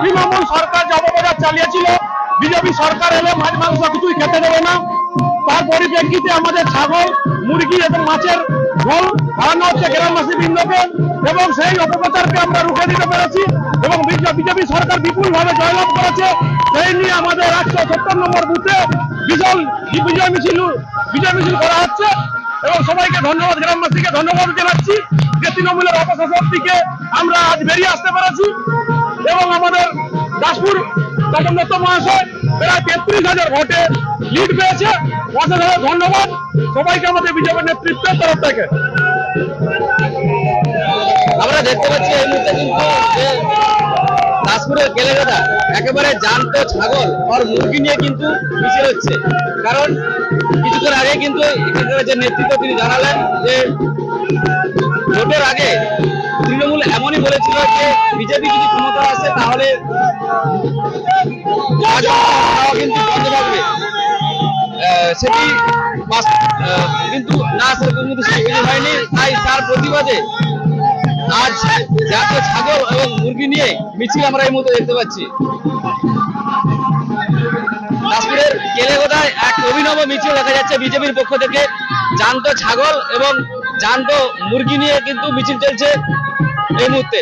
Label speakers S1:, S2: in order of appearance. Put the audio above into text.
S1: তৃণমূল সরকার যে অপপ্রচার চালিয়েছিল, বিজেপি সরকার এলে মাছ মাংস কিছুই খেতে দেবে না, তার পরিপ্রেক্ষিতে আমাদের ছাগল, মুরগি এবং মাছের ঝোল খাওয়ানো হচ্ছে গ্রামবাসী বৃন্দকে, এবং সেই অপপ্রচারকে আমরা রুখে দিতে পেরেছি এবং বিজেপি সরকার বিপুলভাবে জয়লাভ করেছে। সেই নিয়ে আমাদের 170 নম্বর বুথে বিশাল বিজয় মিছিল করা হচ্ছে এবং সবাইকে ধন্যবাদ, গ্রামবাসীকে ধন্যবাদ জানাচ্ছি যে তৃণমূলের অপশাসন থেকে আমরা আজ বেরিয়ে আসতে পেরেছি এবং আমাদের দাসপুর তপন দত্ত মহাশয় প্রায় 33,000 ভোটে লিড পেয়েছে। অসাধারণ ধন্যবাদ সবাইকে আমাদের বিজেপির নেতৃত্বের তরফ থেকে।
S2: আমরা দেখতে পাচ্ছি এই মুহূর্তে কিন্তু দাসপুরের কেলেগেদা একেবারে জ্যান্ত ছাগল আর মুরগি নিয়ে কিন্তু মিছিল হচ্ছে। কারণ কিছুক্ষণ আগে কিন্তু এখানকার যে নেতৃত্ব তিনি জানালেন যে ভোটের আগে তৃণমূল এমনই বলেছিল যে বিজেপি যদি ক্ষমতা আসে তাহলে কিন্তু বন্ধ থাকবে, সেটি কিন্তু না, সেরকম কিন্তু সেটি হয়নি। তাই তার প্রতিবাদে আজ জাতীয় ছাগল এবং মুরগি নিয়ে মিছিল আমরা এই মুহূর্তে দেখতে পাচ্ছি। দাসপুরের কেলেগোদায় এক অভিনব মিছিল দেখা যাচ্ছে বিজেপির পক্ষ থেকে। জ্যান্ত ছাগল এবং জ্যান্ত মুরগি নিয়ে কিন্তু মিছিল চলছে এই মুহূর্তে।